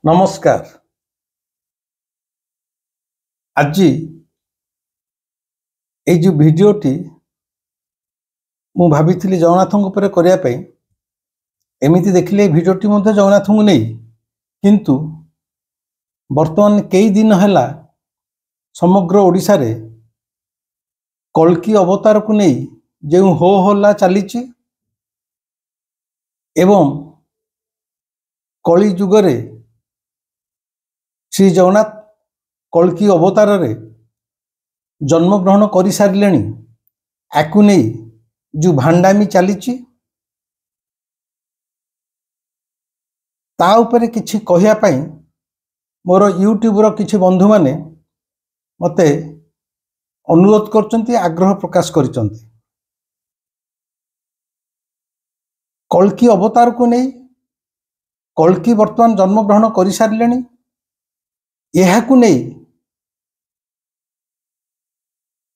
नमस्कार। आज ये जो भिडियोटी मु भाभी जगन्नाथ करने एमती देखिले भिडियोटी जगन्नाथ को नहीं किंतु वर्तमान कई दिन है समग्र ओडिशा रे कल्कि अवतार को नहीं जो हो हल्ला चली एवं कली जुगरे श्री जगन्नाथ कल्कि अवतार रे जन्म ग्रहण कर सारे आकु नहीं जो भांडामी चली ता उपरे किछि कहिया पई मोर यूट्यूब रो किछि बंधु माने मते अनुरोध करचंती आग्रह प्रकाश करचंती। कल्कि अवतार को नहीं कल्कि वर्तमान जन्म ग्रहण कर सारे यह नहीं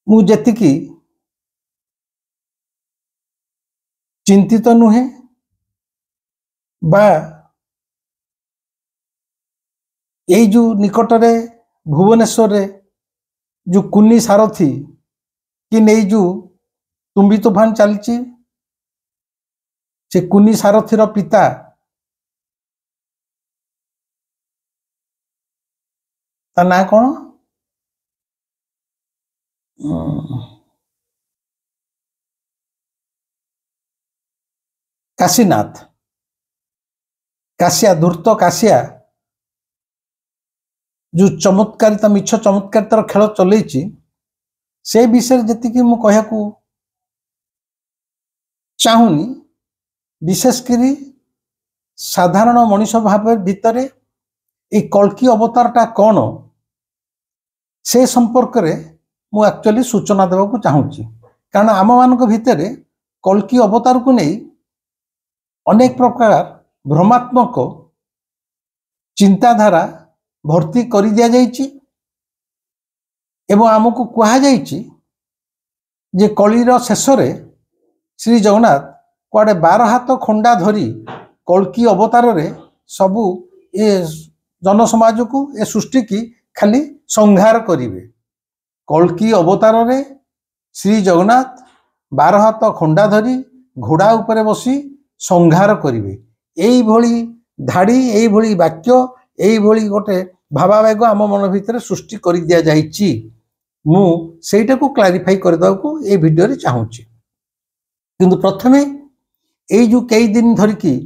मुझे चिंतित नुहे बा यही जो निकटरे भुवनेश्वर रे जो कुन्नी सारथी कि नहीं जो तुम्बी तूफान चलची से कुन्नी सारथीर पिता ता ना कौन काशीनाथ काशिया धूर्त काशिया जो चमत्कारिता मिछ चमत्कारितार खेल चलैछि से विषय जी मु कहया को चाहूनी विशेषकर साधारण मनीष भाव भितर ये कल्कि अवतारटा कौन से संपर्क रे मु एक्चुअली सूचना देवा को चाहूँगी कारण आम मान भितर कल्कि अवतार को नहीं अनेक प्रकार भ्रमात्मक चिंताधारा भर्ती कर दिया जाइछि एवं आमको कहा जाइछि जे कलिर शेष रे श्री जगन्नाथ कुआडे 12 हाथ खंडा धरी कल्कि अवतार रे सबू ये जन समाज को ए सृष्टि की खाली संहार करिवे। कल्कि अवतार रे श्री जगन्नाथ 12 हाथ खंडा धरी घोड़ा उपरे बसी संहार करिवे। एई भली धाड़ी एई भली वाक्य एई भली गोटे भावावेग आम मन भितर सृष्टि कर दिया जाइछि। मु सेटा को क्लारिफाई कर दवा को ए वीडियो रे चाहूछि किंतु प्रथमे एई जो कई दिन धरिकी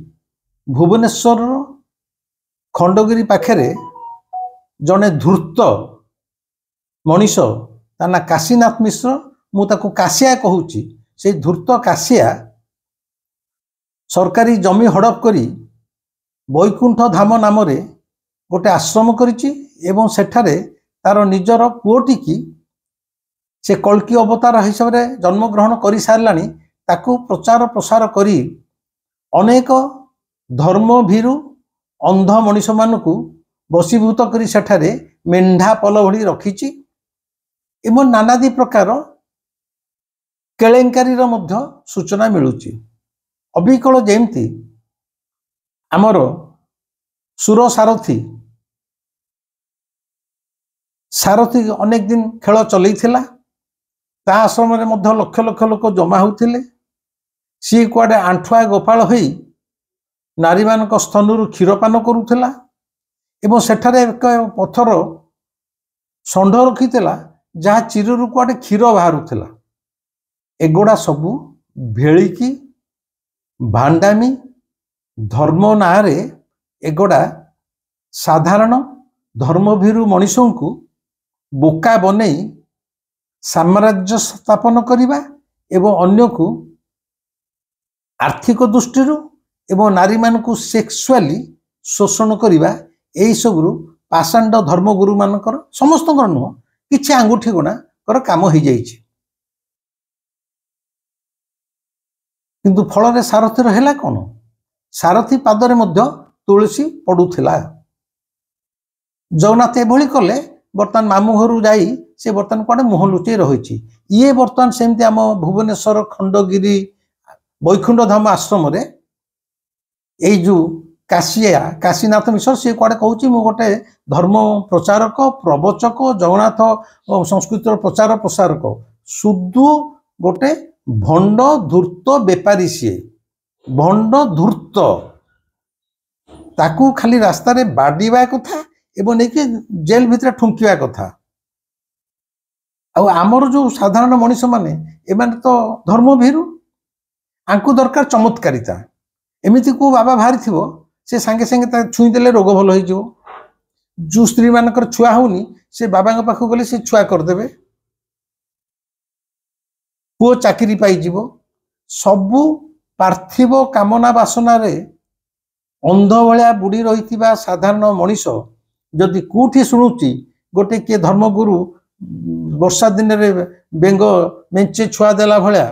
भुवनेश्वर खंडगिरी पाखरे जने धूर्त मनीष ता ना काशीनाथ मिश्र मु ताको काशिया कहूची से धूर्त काशिया सरकारी जमी हड़प करी बैकुंठ धाम नाम रे गोटे आश्रम करिछि एवं सेठारे तार निजर पुओटी की से कल्कि अवतार हिसाब रे जन्म ग्रहण कर सारलानी ताकू प्रचार प्रसार करी अनेक धर्म भीरु अंध मनीष मानकू बसीभूत करी सेठारे मेंढा पल भली रखिछि एवं नानादी प्रकार केलेंकारीर मध्य सूचना मिलुछि। अबिकल जेमती आमर सुर सारथी सारथी अनेक दिन खेल चलैथिला ता आश्रम रे मध्य लक्ष लक्ष लोक जमा होउथिले सी कुआडे आंठुआ गोपाल होई नारी मानक स्तनरु क्षीरपान करुथिला एवं सेठारे एक पथर षंढ रखिथिला जहाँ चिरु कुआडे क्षीर बाहरुथिला। एगोड़ा सबू भेलिकी भांडामी धर्म नारे एगोड़ा साधारण धर्मभीरु मनीषों को बोका बनै साम्राज्य स्थापन करिबा एवं अन्य को आर्थिक दृष्टि एवं नारी मान को सेक्सुअली शोषण करिबा एई सबरु पाषांड धर्मगुरु मानकर समस्त नुह किछि आंगुठी गुणा कर काम हो जाइछि किंतु फल रे सारथी रहेला कोन सारथी पादरे मध्य तुलसी पड़ुथिला। जगन्नाथ एभली कले बर्तमान मामू घर जाई से बर्तमान कुआडे मुह लुचै रहिछि ये बर्तमान सेमती आम भुवनेश्वर खंडगिरी बैकुंठ धाम आश्रम रे एई जो काशिया काशीनाथ मिश्र सी कुआडे कहूँ मु गोटे धर्म प्रचारक प्रवचक जगन्नाथ संस्कृत प्रचार प्रसारक सुधु गोटे भंड धूर्त बेपारी सी भंड धूर्त ताकू खाली रास्ता रे बाड़ीवा कथा एवं नहीं जेल भितर ठुंकिया कथा आमर जो साधारण मनीष माने एमाने तो धर्म भीरु आंकु दरकार चमत्कारिता एमती को बाबा बाहरी थी से सांगे सांगे छुईदेले रोग भल हो जो स्त्री मानकर छुआ होनी से बाबा पाख गले से छुआ करदे पुओ चाकरी पाइज सबू पार्थिव कामना बासना रे अंध भाया बुड़ी रही साधारण मनीष जदि कौटी शुणुची गोटे किए धर्मगुरु वर्षा दिन रे बेंग मेंचे छुआ देला भलिया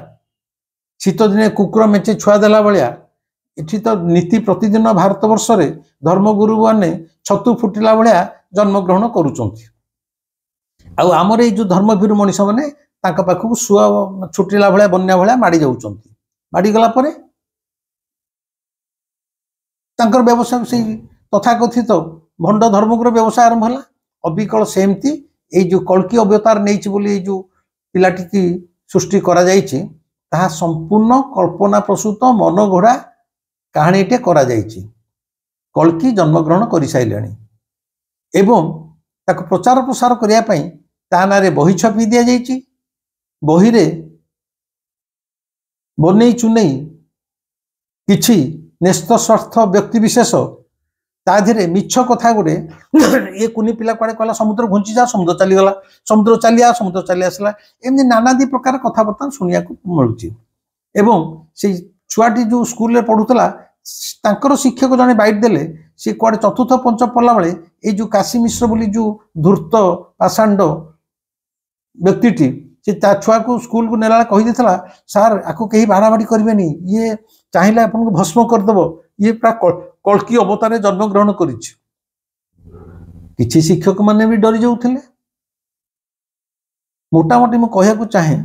शीत दिन कुकुर मेंचे छुआ देला भलिया इठी तो नीति प्रतिदिन भारत वर्ष रे धर्मगुरु माने छतु फुटिला भलिया जन्मग्रहण करुचंती आमर ये जो धर्मवीर मनीष माने तांका पाखु सुआ छुटिला भलिया बन्या भलिया माड़ी जाउचंती माड़ी गला परे तांकर व्यवसाय से तथाकथित भंड धर्मगुरु व्यवसाय आरंभ है अबिकल सेमती ये जो कल्कि अवतार नहीं जो पिलाटी की सृष्टि करा जाइछि ताहा संपूर्ण कल्पना प्रसूत मनगढ़ा कहानीटे करा जाइछि कल्कि जन्मग्रहण कर सारे एवं ताको प्रचार प्रसार करने ता नारे बही छपी दि जाइछि बही रे बनै चुनै किछि नेस्त स्वार्थ व्यक्ति विशेष ताधे मिछ कथा गोटे ये कुनी पिला कुआड़े कहला समुद्र घुंची जा समुद्र चलीगला समुद्र चली आसला एमती नानादी प्रकार कथबार्ता शुणा मिलूँ एवं से छुआटी जो स्कूल पढ़ुला तांकर शिक्षक जड़े बैठ देले सी कुआड़े चतुर्थ पंच पढ़ला बेले ये जो काशी मिश्र बोली जो धूर्त पाषांड व्यक्ति से छुआ को स्कूल को नेला कही देला सार आपको कहीं बाड़ाबाड़ी करेंगे ये चाहिए आपको भस्म करदेव ये पूरा कल्कि अवतार जन्मग्रहण कर शिक्षक माने भी डरी जाऊे मोटामोटी मुझे कहूँ चाहे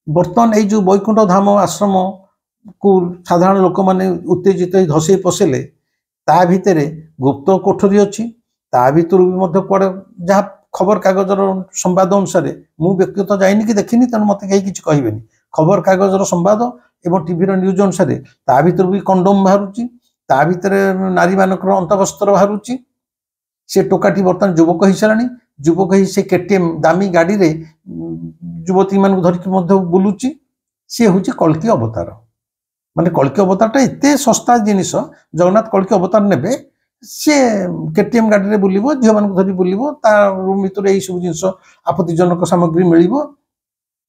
बर्तमान ये वैकुंठ धाम आश्रम को साधारण लोक मैंने उत्तेजित धसई पशेले ता भितर गुप्त कोठरी अच्छी ता भर भी कुआड़े जहाँ खबर कागजर संवाद अनुसार मु व्यक्तिगत जाइनि कि देखनी तेणु मत कहीं किसी कहे खबर कागजर संवाद एवं टीवी न्यूज अनुसार ता भर भी कंडोम बाहर ता भर नारी मानकर अंतवस्त्र बाहर से टोकाटी बर्तमान युवक हो सारा युवक ही से केटीएम दामी गाड़ी रे युवती मान धरिक बुलूची सी हूँ कल्कि अवतार माने कल्कि अवतारटा एत सस्ता जिनिस जगन्नाथ कल्कि अवतार ने सी केटीएम गाड़ी रे बुलिबो झील मान धरी बुलिबो ता रूम भितर यही सब जिनस आपत्तिजनक सामग्री मिलिबो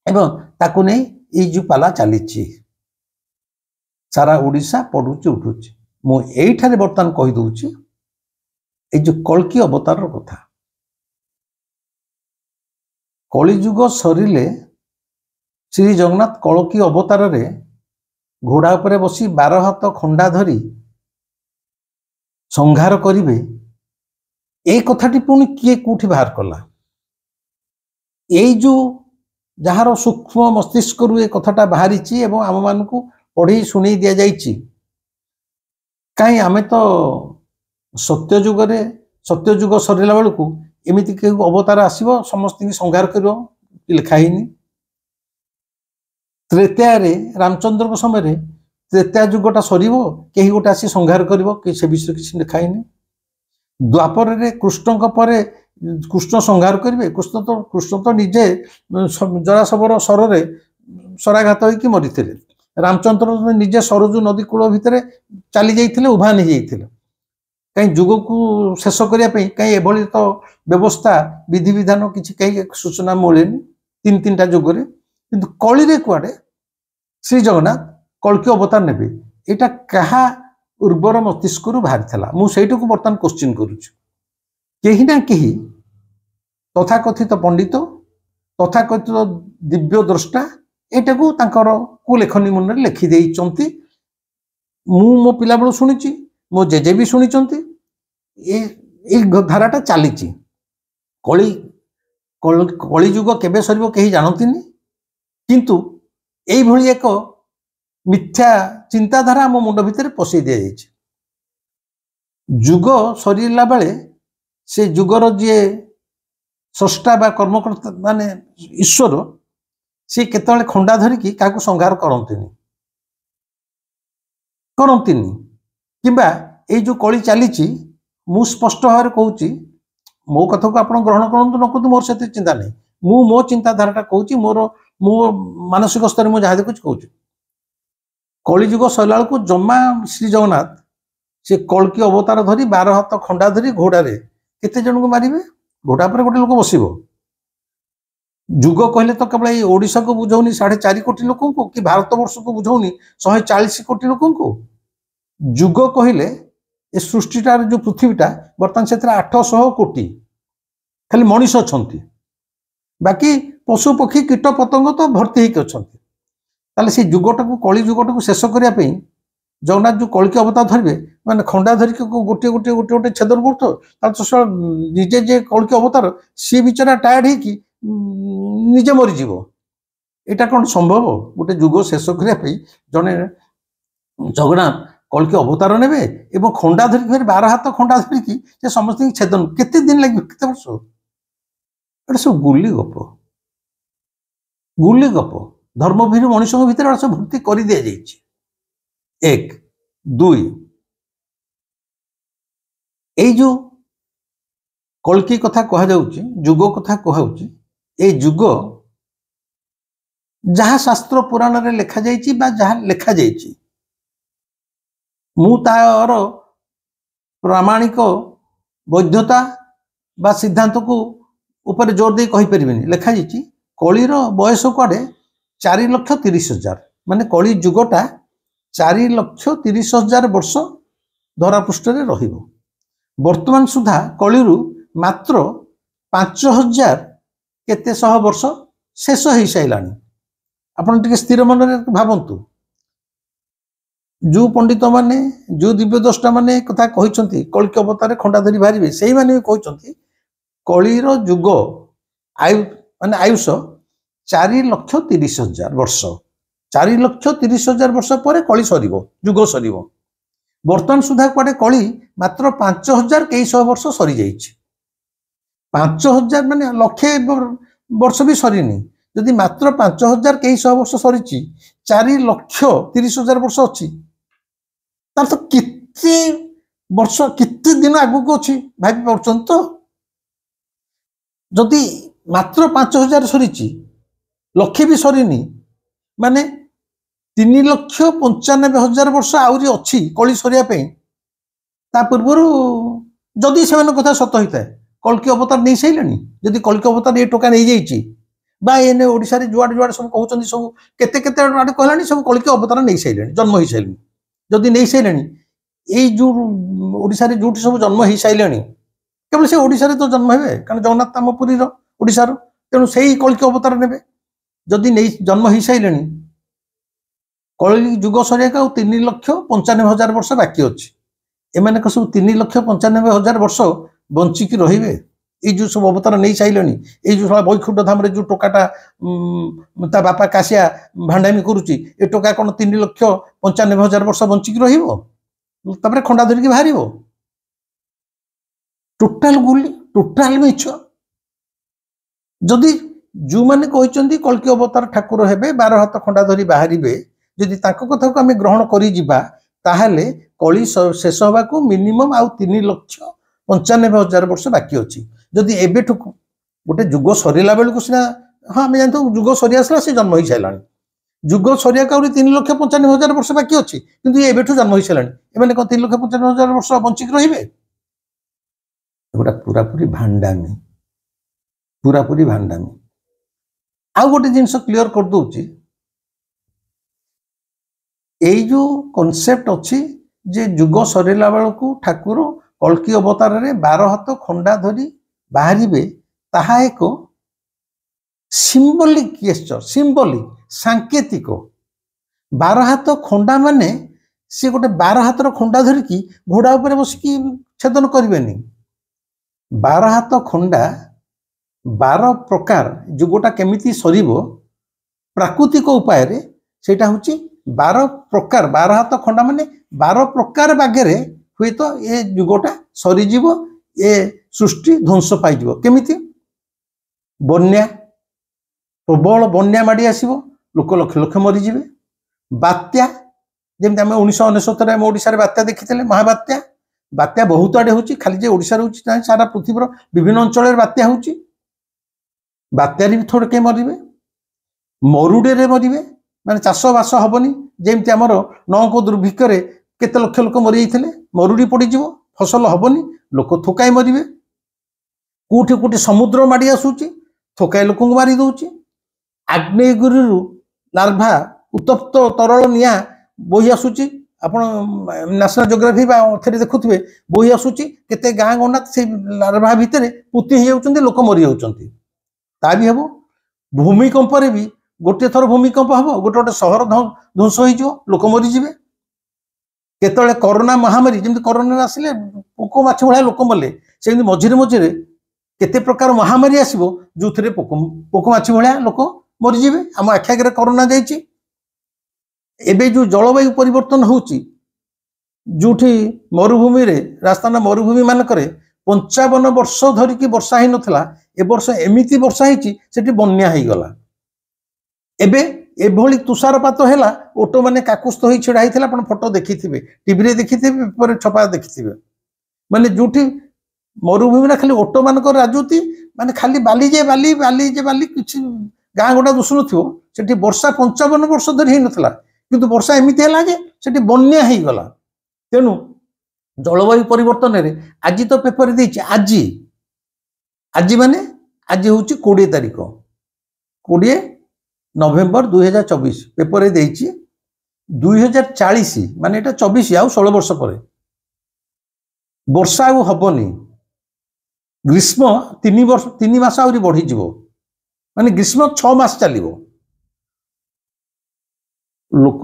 एवं ताकू नहीं ये जो पाला चली सारा ओडिशा पड़ुची उठुची मु एठारे बर्तमान कहीदे ये जो कल्कि अवतार कथा कलिजुग सरिले श्री जगन्नाथ कल्कि अवतार रे घोड़ा उपरे बसी 12 हाथ खंडा धरी संहार करिवे ए कथाटी पुणी किए कौटी बाहर कला ये जो जार सूक्ष्म मस्तिष्क रु ए कथाटा बाहरी एवं आम मान पढ़े शुणी दि जाइए कहीं आमे तो सत्यजुग सरला बेलू एमती कहीं अवतार आसो समस्त संहार कर लिखाही त्रेता रामचंद्र समय त्रेता युगटा सर कहीं गोटे आसी संहार कर से विषय किसी लिखाही द्वापर रे कृष्ण पर कृष्ण संहार करेंगे कृष्ण तो निजे जरासवर सर सराघात होकर मरी रामचंद्र निजे सरजू नदी कूल भितर चली जाते उभा नहीं जाते कहीं जुग को शेष करने कहीं एभली तो व्यवस्था विधि विधान किसी कहीं सूचना मिले तीन तीन टा जुगरे किंतु कली रे कुआडे श्री जगन्नाथ कल्कि अवतार नेबे एटा कहा उर्वर मस्तिष्क बाहरी था मुझे को बर्तमान क्वेश्चन कहीं ना कहीं तथाकथित पंडित तथाकथित दिव्य द्रष्टा एटा को तांकर को लेखनी मन लिखि देइचंती मो पिला बेलू शुणी मो जेजे भी शुणी धाराटा चली कली कलिजुग केबे सर कहीं जानती किंतु यही एक मिथ्या चिंताधारा मो मुंड भितर पशे दि जाइए ଯୁଗ ସରିଲା ବେଳେ ସେ ଯୁଗର ଯିଏ ସ୍ରଷ୍ଟା ବା କର୍ମକର୍ତ୍ତା ମାନେ ଈଶ୍ୱର ସେ କେତେବେଳେ ଖଣ୍ଡା ଧରିକି କାହାକୁ ସଂହାର କରନ୍ତିନି କିମ୍ବା ଏଇ ଯୋଉ କଳି ଚାଲିଛି ମୁଁ ସ୍ପଷ୍ଟ ଭାବରେ କହୁଛି ମୋ କଥାକୁ ଆପଣ ଗ୍ରହଣ କରନ୍ତୁ ନ କରନ୍ତୁ ମୋର ସେତେ ଚିନ୍ତା ନାହିଁ ମୁଁ ମୋ ଚିନ୍ତାଧାରାଟା କହୁଛି ମୁଁ ମାନସିକ ସ୍ତରରେ ମୁଁ ଯାହା ଦେଖୁଛି କହୁଛି କଳିଯୁଗ ସରିଲା ବେଳକୁ ଜମା ଶ୍ରୀ ଜଗନ୍ନାଥ ସେ କଳ୍କି ଅବତାର ଧରି 12 ହାତ ଖଣ୍ଡା ଧରି ଘୋଡ଼ାରେ କେତେ ଜଣଙ୍କୁ ମାରିବେ ଘୋଡ଼ା ଉପରେ ଗୋଟେ ଲୋକ ବସିବ ଯୁଗ କହିଲେ ତ କେବଳ ଏଇ ଓଡ଼ିଶାକୁ ବୁଝଉନି 4.5 କୋଟି ଲୋକଙ୍କୁ କି ଭାରତ ବର୍ଷକୁ ବୁଝଉନି 140 କୋଟି ଲୋକଙ୍କୁ ଯୁଗ କହିଲେ ଏ ସୃଷ୍ଟିଟାର ଯୋଉ ପୃଥିବୀଟା ବର୍ତ୍ତମାନ ସେଥିରେ 800 କୋଟି ଖାଲି ମଣିଷ ଅଛନ୍ତି ବାକି ପଶୁ ପକ୍ଷୀ କୀଟ ପତଙ୍ଗ ତ ଭର୍ତ୍ତି ହେଇକି ଅଛନ୍ତି ତାହେଲେ ସେ ଯୁଗଟାକୁ କଳି ଯୁଗଟାକୁ ଶେଷ କରିବା ପାଇଁ ଜଗନ୍ନାଥ ଯୋଉ କଳ୍କି ଅବତାର ଧରିବେ ମାନେ ଖଣ୍ଡା ଧରିକି ଗୋଟେ ଛେଦନ କରୁଥିବ ତାହେଲେ ନିଜେ ଯେ କଳ୍କି ଅବତାର ସିଏ ବିଚାରା ଟାୟାର୍ଡ ହେଇକି ନିଜେ ମରିଯିବ ଏଇଟା କ'ଣ ସମ୍ଭବ ଗୋଟେ ଯୁଗ ଶେଷ କରିବା ପାଇଁ ଜଣେ ଜଗନ୍ନାଥ କଳ୍କି ଅବତାର ନେବେ ଏବଂ ଖଣ୍ଡା ଧରିକି 12 ହାତ ଖଣ୍ଡା ଧରିକି ସେ ସମସ୍ତଙ୍କୁ ଛେଦନ କେତେ ଦିନ ଲାଗିବ କେତେ ବର୍ଷ ଏଟା ସବୁ ଗୁଲି ଗପ ଧର୍ମଭୀରୁ ମଣିଷଙ୍କ ଭିତରେ ଏଟା ସବୁ ଭର୍ତ୍ତି କରି ଦିଆଯାଇଛି 1 2 ଏଇ ଯୋଉ କଳ୍କି କଥା କୁହାଯାଉଛି ଯୁଗ କଥା କୁହାଯାଉଛି এই ଯୁଗ ଯାହା ଶାସ୍ତ୍ର ପୁରାଣରେ ଲେଖାଯାଇଛି ବା ଯାହା ଲେଖାଯାଇଛି ମୁଁ ତାର ପ୍ରାମାଣିକ ବୈଧତା ବା ସିଦ୍ଧାନ୍ତକୁ ଉପରେ ଜୋର ଦେଇ କହିପାରିବିନି ଲେଖାଯାଇଛି କଳିର ବୟସ କୁଆଡ଼େ 4,30,000 ମାନେ କଳି ଯୁଗଟା 4,30,000 ବର୍ଷ ଧରାପୃଷ୍ଠରେ ରହିବ ବର୍ତ୍ତମାନ ସୁଦ୍ଧା କଳିରୁ ମାତ୍ର 5,000 କେତେ ଶହ ବର୍ଷ ଶେଷ ହେଇସାରିଲାଣି ଆପଣ ଟିକେ ସ୍ଥିର ମନରେ ଭାବନ୍ତୁ ଯୋଉ ପଣ୍ଡିତ ମାନେ ଯୋଉ ଦିବ୍ୟଦ୍ରଷ୍ଟା ମାନେ କଥା କହିଛନ୍ତି କଳ୍କି ଅବତାରରେ ଖଣ୍ଡା ଧରି ବାହାରିବେ ସେଇମାନେ ବି କହିଛନ୍ତି କଳିର ଯୁଗ ଆୟୁଷ 4,30,000 ବର୍ଷ 4,30,000 ବର୍ଷ ପରେ କଳି ସରିବ ଯୁଗ ସରିବ ବର୍ତ୍ତମାନ ସୁଦ୍ଧା କୁଆଡ଼େ କଳି ମାତ୍ର 5,000 କେଇଶହ ବର୍ଷ ସରିଯାଇଛି 5,000 ମାନେ ଲକ୍ଷେ ବର୍ଷ ବି ସରିନି ଯଦି ମାତ୍ର 5,000 କେଇଶହ ବର୍ଷ ସରିଛି 4,30,000 ବର୍ଷ ଅଛି ତାର ତ କେତେ ବର୍ଷ କେତେ ଦିନ ଆଗକୁ ଅଛି ଭାବି ପାରୁଛନ୍ତି ତ ଯଦି ମାତ୍ର 5,000 ସରିଛି ଲକ୍ଷେ ବି ସରିନି ମାନେ 3,95,000 ବର୍ଷ ଆହୁରି ଅଛି କଳି ସରିବା ପାଇଁ ତା ପୂର୍ବରୁ ଯଦି ସେମାନଙ୍କ କଥା ସତ ହେଇଥାଏ କଳ୍କି ଅବତାର ନେଇ ସାରିଲେଣି ଯଦି କଳ୍କି ଅବତାର ଏ ଟୋକା ନେଇଯାଇଛି ବା ଏନେ ଓଡ଼ିଶାରେ ଯୁଆଡ଼େ ସବୁ କହୁଛନ୍ତି ସବୁ କେତେ ଆଡ଼େ କହିଲାଣି ସବୁ କଳ୍କି ଅବତାର ନେଇ ସାରିଲେଣି ଜନ୍ମ ହେଇସାରିଲେଣି ଯଦି ନେଇ ସାରିଲେଣି ଏଇ ଯୋଉ ଓଡ଼ିଶାରେ ଯୋଉଠି ସବୁ ଜନ୍ମ ହେଇସାରିଲେଣି କେବଳ ସେ ଓଡ଼ିଶାରେ ତ ଜନ୍ମ ହେବେ କାରଣ ଜଗନ୍ନାଥ ଆମ ପୁରୀର ଓଡ଼ିଶାର ତେଣୁ ସେଇ କଳ୍କି ଅବତାର ନେବେ ଯଦି ନେଇ ଜନ୍ମ ହେଇସାରିଲେଣି କଳି ଯୁଗ ସରିବାକୁ ଆଉ 3,95,000 ବର୍ଷ ବାକି ଅଛି ଏମାନଙ୍କ ସବୁ 3,95,000 ବର୍ଷ ବଞ୍ଚିକି ରହିବେ ଏଇ ଯୋଉ ସବୁ ଅବତାର ନେଇ ସାରିଲେଣି ଏଇ ଯୋଉ ବୈକୁଣ୍ଠ ଧାମରେ ଯୋଉ ଟୋକାଟା ତା ବାପା କାଶିଆ ଭାଣ୍ଡାମି କରୁଛି ଏ ଟୋକା କ'ଣ 3,95,000 ବର୍ଷ ବଞ୍ଚିକି ରହିବ ତାପରେ ଖଣ୍ଡା ଧରିକି ବାହାରିବ ଟୋଟାଲ ମିଛ ଯଦି ଯୋଉମାନେ କହିଛନ୍ତି କଳ୍କି ଅବତାର ଠାକୁର ହେବେ 12 ହାତ ଖଣ୍ଡା ଧରି ବାହାରିବେ ଯଦି ତାଙ୍କ କଥାକୁ ଆମେ ଗ୍ରହଣ କରି ଯିବା ତାହେଲେ କଳି ଶେଷ ହେବାକୁ ମିନିମମ୍ ଆଉ 3,95,000 ବର୍ଷ ବାକି ଅଛି ଯଦି ଏବେଠୁ ଗୋଟେ ଯୁଗ ସରିଲା ବେଳକୁ ସିନା ହଁ ଆମେ ଜାଣିଥାଉ ଯୁଗ ସରି ଆସିଲା ସେ ଜନ୍ମ ହେଇସାରିଲାଣି ଯୁଗ ସରିବାକୁ ଆହୁରି 3,95,000 ବର୍ଷ ବାକି ଅଛି କିନ୍ତୁ ଏବେଠୁ ଜନ୍ମ ହେଇସାରିଲାଣି ଏମାନେ କ'ଣ 3,95,000 ବର୍ଷ ବଞ୍ଚିକି ରହିବେ ଏଗୁଡ଼ା ପୁରାପୁରି ଭାଣ୍ଡାମି ଆଉ ଗୋଟେ ଜିନିଷ କ୍ଲିୟର କରିଦଉଛି ଏଇ ଯୋଉ କନସେପ୍ଟ ଅଛି ଯେ ଯୁଗ ସରିଲା ବେଳକୁ ଠାକୁର କଳ୍କି ଅବତାରରେ 12 ହାତ ଖଣ୍ଡା ଧରି ବାହାରିବେ ତାହା ଏକ ସିମ୍ବଲିକ ସାଙ୍କେତିକ 12 ହାତ ଖଣ୍ଡା ମାନେ ସେ ଗୋଟେ 12 ହାତର ଖଣ୍ଡା ଧରିକି ଘୋଡ଼ା ଉପରେ ବସିକି ଛେଦନ କରିବେନି 12 ହାତ ଖଣ୍ଡା 12 ପ୍ରକାର ଯୁଗଟା କେମିତି ସରିବ ପ୍ରାକୃତିକ ଉପାୟରେ ସେଇଟା ହଉଛି 12 ପ୍ରକାର 12 ହାତ ଖଣ୍ଡା ମାନେ 12 ପ୍ରକାର ବାଗରେ हुए तो ये युगटा सरीजीव ए सृष्टि ध्वंस पाइजिव केमिति बन्या प्रबल बन्या माड़ी आसीबो लोक लक्ष लक्ष मरीजिवे बात्या जमी आम 1999 आम ओडिशारे बात्या देखिथिले महाबात्या बात्या बहुत आड़े होची खाली जे ओडिशा होची सारा पृथ्वीर विभिन्न अंचल बात्या होची बात्यारे भी थोड़े के मरिवे मरुड़े मरिवे माने चाष बास हबनी जेमती आमर नौको दुर्भिक्षरे केते लक्ष लोक मरी जाइथिले मरुड़ी पड़ीजिव फसल हबनी लोक थोकाई मरिवे कोठी कोठी समुद्र माड़ी आसुची थोकाई लोक मारी दउची आग्नेयगिरी लार्भा उत्तप्त तरल निया बोही आसुची आपण नेशनल जियोग्राफी थे देखुवे बोही आसुची केते गाँ गंडा से लार्भा भितर पुति हो जाउछन्ती लोक मरी जाउछन्ती ता भी हबो भूमिकंप रे भी गोटे थर भूमिकंप हबो गोटे गोटे सहर ध्वंस हो लोक मरीजिवे केतले कोरोना महामारी जमी कोरोना आसिले पोक माछ भाया लोक मले से मझिरे मझिरे केते प्रकार महामारी आसबो जो थे पोक माछ भाया लोक मरीजिवे आम आखि आगे कोरोना जाइए एबे जो जलवायु परिवर्तन होची जोठी मरुभूमि रे राजस्थान मरुभूमि मानक 55 वर्ष धरिकी वर्षा ही नथला ए वर्ष एमिति वर्षा ही सेठी बन्या ही गला एबे एभली तुषारपात हैला ओटो माने काकुस्थ होई छिड़ा हिथिला आपण फोटो देखिथिबे टीवी रे देखिथिबे पर छपा देखिथिबे माने जोठी मरुभूमि रे खाली ओटो मानक राजुती माने खाली बाली जे बाली किछि गाँ गोटा दुसु नथिबो सेठी वर्षा 55 वर्ष धरि ही नथला किंतु वर्षा एमिति हैला जे सेठी बन्या ही गला तेनु जलवायु परिवर्तन रे आज तो पेपर देछि आज माने आज होछि 20 तारिख 20 नवेम्बर 2024 पेपर देछि 2040 माने एटा 24 आउ 16 वर्ष पर वर्षा आउ हबनी ग्रीष्म 3 मास आउरी बढ़ी जिवो माने ग्रीष्म 6 मास चलिवो लोक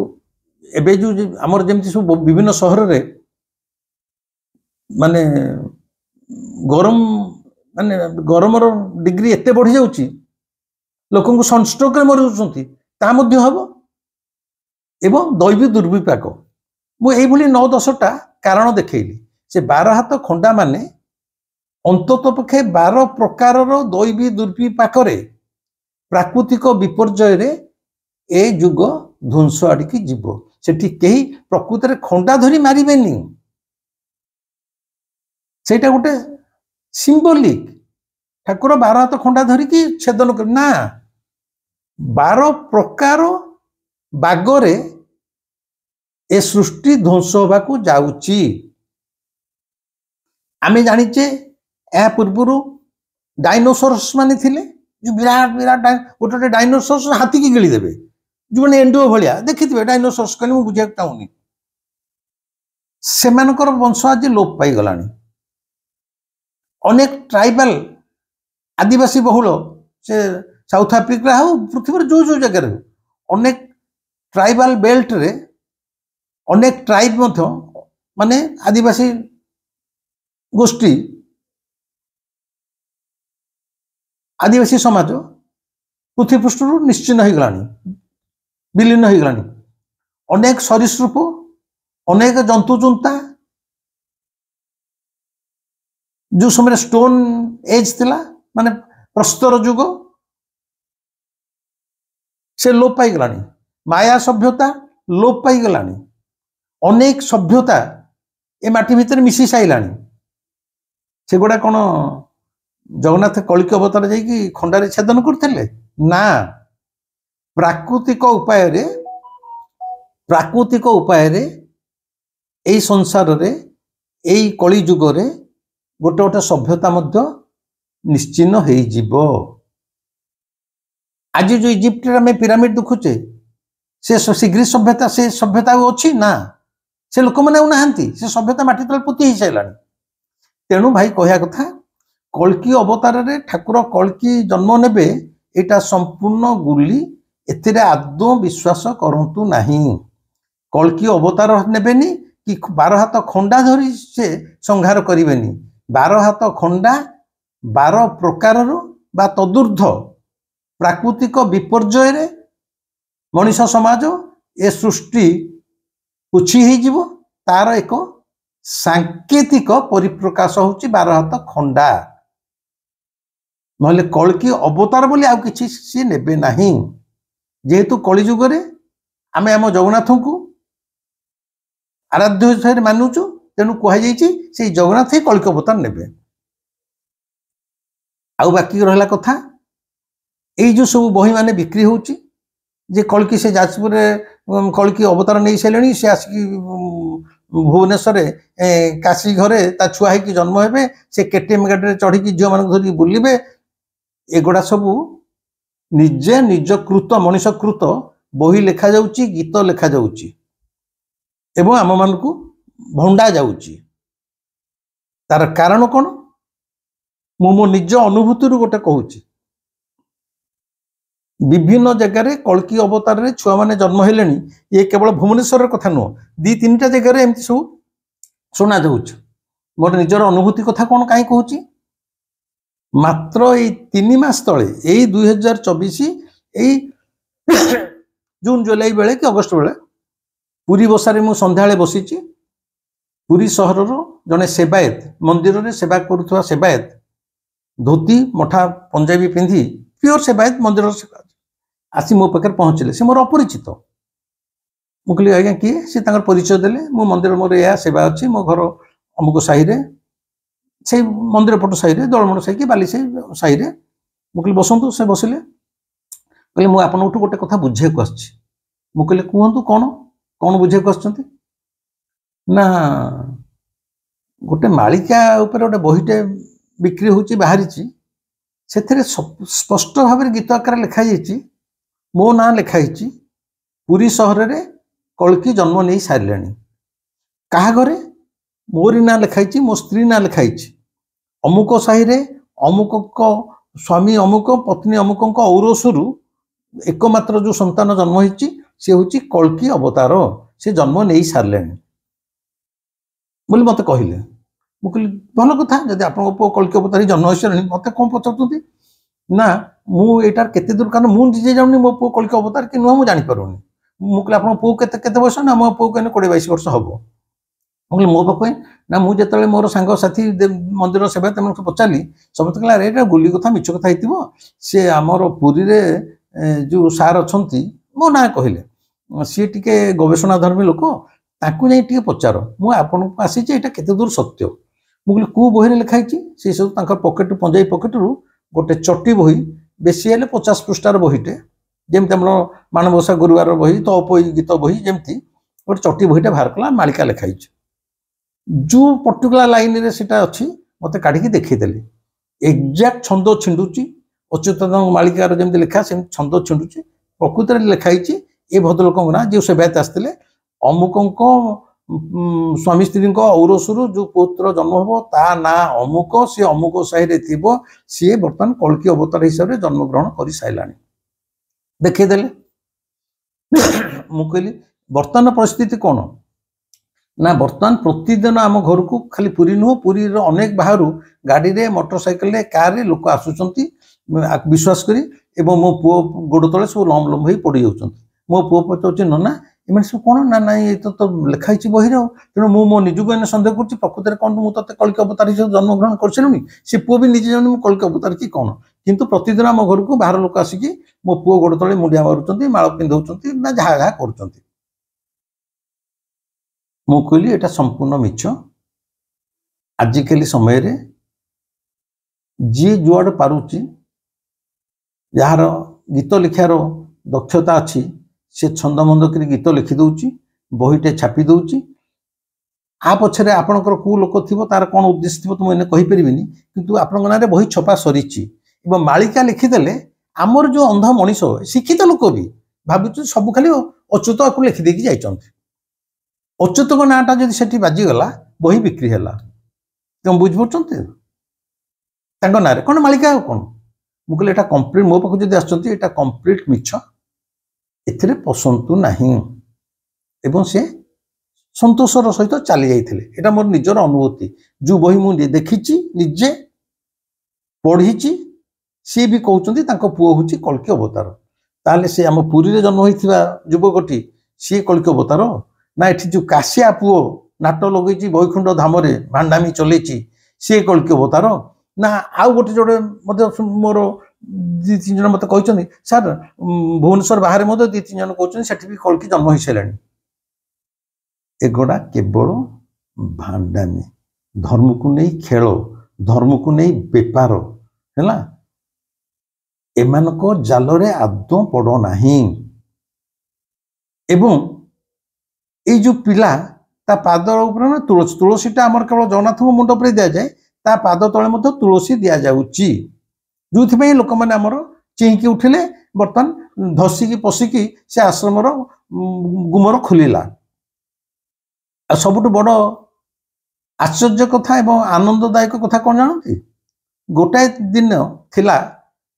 एबे जो आमर जेमती सब विभिन्न सहर रे माने गरम माने गरमर डिग्री एते बढ़ी जाउची लोकंकु सनस्ट्रोक रे मरि जाउछंती ता मध्ये हबो एवं दैवी दुर्विपाक मु एई भली 9-10टा कारण देखैली से 12 हाथ खंडा माने अंतत पक्षे 12 प्रकारर दैवी दुर्विपाक रे प्राकृतिक विपर्यय रे ए युग ध्वंस आड़िकी जीव सेठी केही प्रकृति रे खंडा धरी मारिबेनी सेटा गोटे सिंबलिक ठाकुर 12 हाथ खंडा धरिकी छेदन कर ना 12 प्रकार बागरे ए सृष्टि ध्वंस होबाकू जाउची आमे जानिचे ए पूर्वरु डायनोसॉर्स माने थिले जो विराट विराट गोटे डायनोसॉर्स हाथी की गिली देबे जो मैंने एंडो भाया देखिए डायनोसॉर्स कहले मुझे बुझा चाहूनी सेमानकर वंश आज लोप पाई गलानी अनेक ट्राइबल आदिवासी बहुल से साउथ आफ्रिका हो पृथ्वी जो जो जगह हो अनेक ट्राइबल बेल्ट रे अनेक ट्राइब मध्य माने आदिवासी गोष्ठी आदिवासी समाज पृथ्वी पृष्ठ निश्चिन्न हो गलानी विलीन हो गलानी अनेक सरीसृप अनेक जंतु जुंता जो समय स्टोन एज थिला माने प्रस्तर युग से लोप पाई गलानी माया सभ्यता लोप पाई गलानी अनेक सभ्यता ए माटी भितर मिसी साइलानी से गुडा कोन जगन्नाथ कलिक अवतार जाइकी खंडारे छेदन करथिले ना प्राकृतिक उपाय रे एई संसार रे एई कली युग रे गोटे गोटे सभ्यता मध्य निश्चिन्न हो जीवो आज जो इजिप्ट रे में पिरामिड देखुचे से शीघ्र सभ्यता अच्छी ना से लोक मैंने नाहांती से सभ्यता माटी तले पोती हो सारानी तेणु भाई कहया कथा कल्कि अवतार रे ठाकुर कल्कि जन्म नेबे एटा संपूर्ण गुली एथिरे आदौ विश्वास करंतु नहीं कल्कि अवतार नेबेनी कि 12 हाथ खंडा धरी से संहार करिवेनी 12 हाथ खंडा 12 प्रकार बा तदुर्ध प्राकृतिक विपर्यय रे मनुष्य समाज ए सृष्टि पुछि ही जीवो तार एक सांकेतिक परिप्रकाश होची 12 हाथ खंडा नहले कल्कि अवतार बोली आउ किछि सी नेबे नाही जेहेतु कली जुग रे आमे आम जगन्नाथ को आराध्य हिसाब मानुचु तेणु कह से जगन्नाथ ही कल्कि अवतार नेबे आउ बाकी रहला कथा एई जो सब बही माने बिक्री होची जे कल्कि से जाजपुर कल्कि अवतार नहीं सारे से आसिक भुवनेश्वर काशी घरे ता छुआ ही जन्म हेबे से केटीएम गाड़ी चढ़ी झील मान धरिक बुलवे एगुड़ा सब निजे निज कृत मनीष कृत बही लेखा जाउची गीत लेखा जाउची एवं आम मान को भंडा जाउची तार कारण कौन मु मो निज अनुभूति गोटे कहूची विभिन्न जगार कल्कि अवतार रे छुआ माने जन्म हेले ये केवल भुवनेश्वर कथा नुह दी तीन टा जगार एमती सब शुना जाउछ मोर निजर अनुभूति कथा कौन कहीं कहूची मात्र ये 3 मास तले यही 2024 यही जून जुलाई बेले कि अगस्ट बेले पुरी बसारे मु संध्याळे बसीची पुरी सहर जने सेवायत मंदिर रे सेवा करुवा सेवायत धोती मठा पंजाबी पिंधि प्योर सेवायत मंदिर आसी मो पाखे पहुँचले से मोर अपरिचित मु कहली आज्ञा किए सी परिचय देले मो मंदिर मोर या सेवा अच्छी मो घर अमुक साही रे से मंदिर पट साही रे दलमण साही कि बाली साही रे मु कहली बसंतु से बसिले कहले मु आपनठु गोटे कथा बुझे को आछि मु कहले कहंतु कोन कोन बुझे को आछंती ना गोटे मालिका ऊपर गोटे बहीटे बिक्री होची बाहरीची सेथिरे स्पष्ट भाव गीत आकार लिखा जाइए मो ना लिखाई पुरी सहर रे कल्कि जन्म नहीं सारे क्या घरे मोरी ना लिखाई मो स्त्री ना लिखाई अमुक साही रे अमुक स्वामी अमुक पत्नी अमुक औरसरू एकमात्र जो संतान जन्म होती सी हूँ कल्कि अवतार से जन्म नहीं सारे बोली मत कहले मुझे भल कथा जब आप कल्कि अवतार जन्म हो सारे मत कौन पचार ना मुझे केते दूर कारण मुझे जाऊनी मो पु कल्कि अवतार कि नुह मुझे जानीपारूनी मुझे आप पु के बयस ना मो पु कहने 20-22 वर्ष हम मुझे मो पाखे ना मुझे मोर सांगसाथी मंदिर सेवा तेम पचारि समस्त कहला अरे गुली कथा मिछ कथा हो सी आमर पुरी रे जो सार अच्छा मो ना कहले सी टे गवेषणा धर्मी लोक ताकू जाए पचार मुझे आसी केते दूर सत्य मुझे कौ बही लिखाई सी सब पकेट पंजाबी पकेटू गोटे चटी बही बेसी हेल्ले 50 पृष्ठार बहीटे जमी आम माणबसा गुरुवार बही तपोई गीत बही जमी गोटे चटी बहीटा बाहर कला मालिका लिखाई जो पर्टिकुलर लाइन रे सेटा अच्छी मत काढ़ी देखीदेली एक्जाक्ट छंद छिंडुची अच्युतानंद मालिकार जमी लिखा से छंद छिंडुची प्रकृत में लिखाई ये भद्रलोक ना जो सेवायत आसते अमुक स्वामी स्त्री औरसरू जो पुत्र जन्म हम ता ना अमुक सी अमुक साही सी बर्तमान कल्कि अवतार हिसाब से जन्मग्रहण कर सारा देखीदेले मुझे बर्तमान परिस्थिति कौन ना बर्तमान प्रतिदिन आम घर को खाली पुरी नुह पुरी अनेक बाहर गाड़ी रे मोटरसाइकेल कार रे लोक आसुचंती विश्वास करी एवं मो पुओ गोड़ तले सब लम लम पड़ जाऊँ मो पुओ पचार नना एम सब कौन ना ना ये तो लिखाई बही तेणु मो मो निजुक एने सन्देह कर प्रकृत कौन मुझे कल्कि अवतार हिसाब जन्मग्रहण कर सारूनी से पुओ भी निजे जानी कल्कि अवतार कि कौन किंतु प्रतिदिन आम घर को बाहर लोक आसिक मो पुओ गोड़ तले मुंडिया मारुंच माड़ पिंधाऊँ ना जहाँ जहाँ कर मु कहली एटा संपूर्ण मिछ आजिकल समय रे जी जुआड़ पारुची जार गीत लिखार दक्षता अच्छी से छंदमंद कर गीत लिखिदे बहीटे छापी दौची आ पछरे आपणकर कौ लोक थी तार कौन उद्देश्य थी तो मुझे कहीपरि किंतु आपण ना बही छपा सरी मालिका लिखिदेले आमर जो अंध मनीष शिक्षित लोक भी भावुँ सब खाली अच्युत आपको लिखिदे जाइए अच्युत नाटा जब से बाजिगला बही बिक्री है तुम बुझे ना कौन मालिका कौन मुझे कंप्लीट मो पाक जब आसटा कंप्लीट मिछ एथिरे पसंतु नहीं एवं से संतोषर सहित चली जाते मोर निजर अनुभूति जो बही मुझे देखी निजे पढ़ी सी भी कहते पुओ हूँ कल्कि अवतार ताले से आम पुरी रे जन्म होता युवकटी सी कल्कि अवतार ना ये जो काशिया पुओ नाट लगे वैकुंठ धाम भांडामी चलैची सी कल्की अवतार ना आउ गोटे जोड़े मोर दी तीन जन मत कहते सर भुवनेश्वर बाहर दी तीन जन कहते भी कल्की जन्म हो सारे एगुड़ा केवल भांडामी धर्म को नहीं खेल धर्म को नहीं बेपार है एमानक जालरे आदौ पड़ नाही एवं ये जो पिला ता पाद उपर तुलसी तुलसीटा आमर केवल जगन्नाथ मुंड पर दि जाए ता पाद तले तुलसी दि जाऊँगी जो लोक मैंने आमर चिंकी उठिले बर्तमान धसिकी पशिकी से आश्रम गुमर खोलिला सबुठ बड़ आश्चर्य कथा एवं आनंददायक कथा कौन जानती गोटाए दिन थिला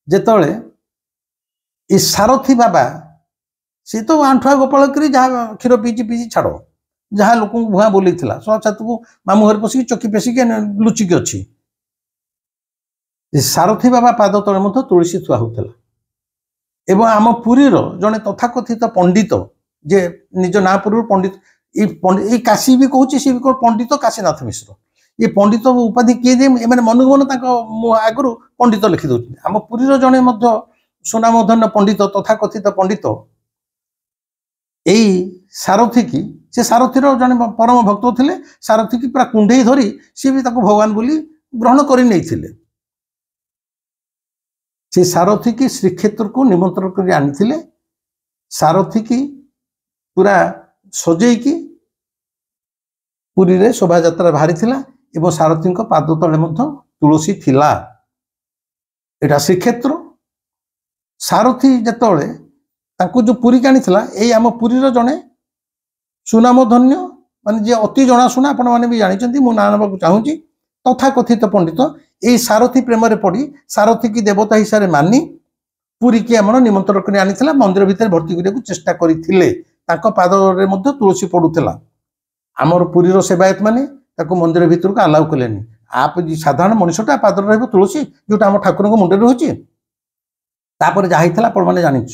जेतले ये सारथी बाबा सी तो आंठुआ गोपाल करी जहाँ क्षीर पीची पीची छाड़ जहाँ लोक भुआ बोली छत को मामू घर पशिकी चकी पेसिकी लुचिकी अच्छी सारथी बाबा पाद तले तुलसी थुआ होता एवं आम पुरी जड़े तथाकथित पंडित जे निज ना पूर्व पंडित ये काशी भी कहूँ सी भी पंडित काशीनाथ मिश्र ये पंडित उपाधि किए दे मैंने मन को मन आगु पंडित लिखिदे आम पुरी जड़े सुनामधन्य पंडित तथाकथित पंडित यही सारथी की से सारथीर जड़े परम भक्त थे सारथी की पूरा कुंडे धरी सी भी भगवान बोली ग्रहण कर से सारथी की श्रीक्षेत्र को निमंत्रण कर आनी सारथी की पूरा सजेकी पुरी रे शोभा यात्रा बाहरी एवं सारथी पाद तले तुलसी थिला एटा श्रीक्षेत्र सारथी जिते जो पुरी की आनी आम पुरी जड़े सुनामधन्य मान जे अति जनाशुना आपण मैंने भी जानते मु ना नाक चाहूँगी तथाकथित पंडित यही सारथी प्रेम पड़ी सारथी की देवता हिसाब से मानी पुरी की आम निमंत्रण कर आनी मंदिर भितर भर्ती करने चेष्टा करते पादरे तुलसी पड़ूला आमर पुरीर सेवायत मैंने मंदिर भितर को आलाउ कले आप साधारण मनुष्यटा पादर रही तुलसी जोटा आम ठाकुर मुंडे रोचे तापर जहाँ आपण मैंने जानी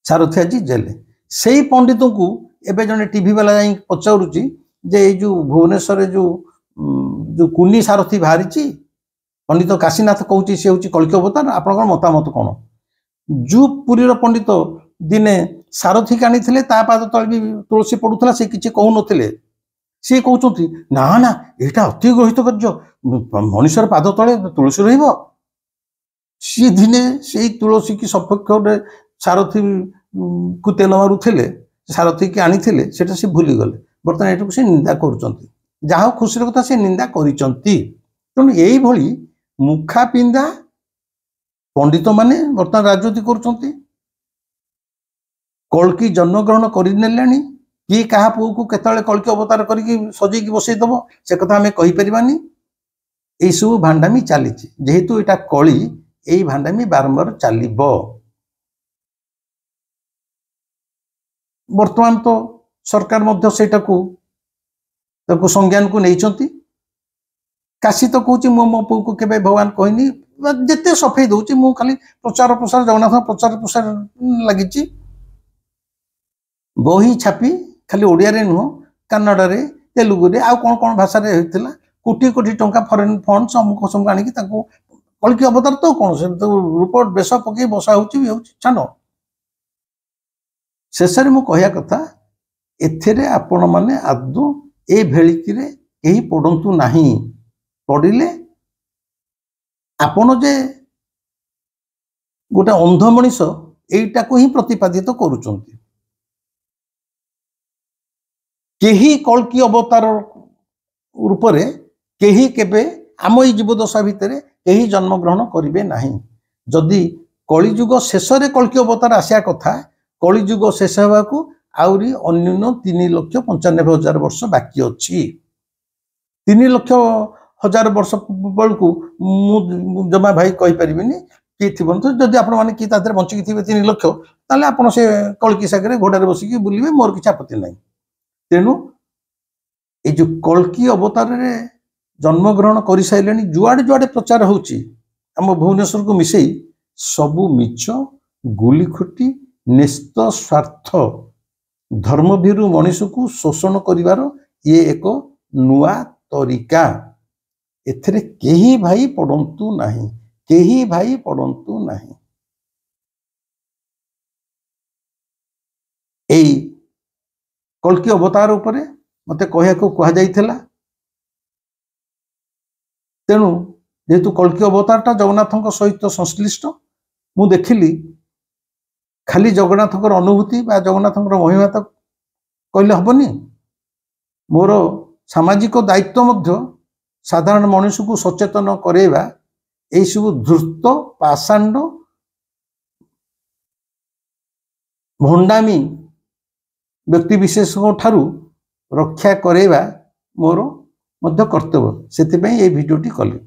सारथी आज जेल से ही पंडित को एवं जड़े टीवी वाला जा पचारूची जे जो भुवनेश्वर जो कुनी सारथी बाहरी पंडित काशीनाथ कहूँ सी हूँ कल्की अवतार आपण मतामत कौन जो पुरीर पंडित दिने सारथी की आनी पाद तले भी तुलसी पड़ूला से किसी कहू नथिले सी कहते ना ना यहाँ अति ग्रहित कार्य मनुष्यर पाद तले तुलसी सी दिने से तुलसी की सपक्ष सारथी को तेल मारुले सारथी की आनी से भूली गले बर्तमान ये से निंदा कर जहाँ खुशी कथा से निंदा करूँ यही मुखा पिंधा पंडित माने बर्तमान राजनीति कर कल्की जन्मग्रहण करने किए क्या पुओ को केतले कल्की अवतार करके सजेकी बसईदब से कथा आम कहीपर यही सब भांडामी चली जेहेतु यहाँ कली यही भांडामी बारंबार चलो बर्तमान तो सरकार संज्ञान को नहीं काशी तो कहूँ मो पु को केवे भगवान कहनी जिते सफेई दूसरी मु खाली प्रचार प्रसार जगन्नाथ प्रचार प्रसार लगी बही छापी खाली ओडिया रे नुह कन्नड़ रे तेलुगु रे आ कौन कौन भाषा रे होइतिला कोटी कोटी टंका फॉरेन फंड समूह समूह आनिकी ताको कल्की अवतार तो कौन से तो रूप बेश पकई बसा हो छाण शेष मु कहया कथा एथेरे आपण माने आदौ ए भेलिकी रे केही पड़ंतु नाही पड़िले आपण जे गोटे अंध मनीष एटा को ही प्रतिपादित करूचंती केही कल्की अवतार रूप रे केही केबे आम ई जीवदशा भितर केही जन्मग्रहण करिवे नाही जदि कलिजुग शेष रे कल्की अवतार आसिया कथा कलिजुग शेष होगाकू आउरी अन्यून 3,95,000 वर्ष बाकी अच्छी 3,00,000 वर्ष बेलू जमा भाई कहीपर किए थी तो जदि आपण मैंने कि बंचिकी थे 3,00,000 ताले आपण से कल्की सागर घोड़े बसिकी बुलवे मोर किसी आपत्ति ना तेणु ये जो कल्की अवतार जन्मग्रहण कर सारे जुआड़े जुआड़े प्रचार होम भुवनेश्वर को मिसई सबू मिछ गुलिखुटी निस्त स्वार्थ धर्मभीरु मनीष को शोषण करिवार ये एक नुआ तरीका। एथिरे केही भाई पड़ंतु नाही, केही भाई पड़ंतु नाही। एई कल्कि अवतार उपरे मते कहया को कहा जाइथिला। तेणु जेहेतु कल्कि अवतारटा जगन्नाथଙ୍କ सहित संश्लिष्ट मु देखिली खाली जगन्नाथଙ୍କର अनुभूति बा जगन्नाथଙ୍କର महिमा तो कहले हबनी। मोर सामाजिक दायित्व मध्य साधारण मनुष्य को सचेतन करेवा एई सब धूर्त पाषांड भंडामी व्यक्ति विशेष ठारू रक्षा करेवा मोर मध्य कर्तव्य। सेतिपई ए भिडियोटी कले।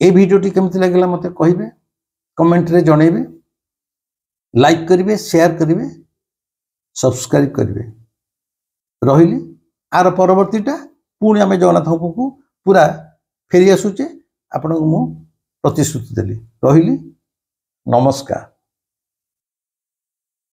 ए भिडियोटी केमति लागला मते कहिबे, कमेंट रे जणैबे, लाइक करिवे, शेयर करिवे, सब्सक्राइब करिवे। रहिली आर परवर्तीटा पुणी आमे जगन्नाथ को पूरा फेरी आसुचे आपन को मु प्रतिश्रुति देली। रहिली, नमस्कार।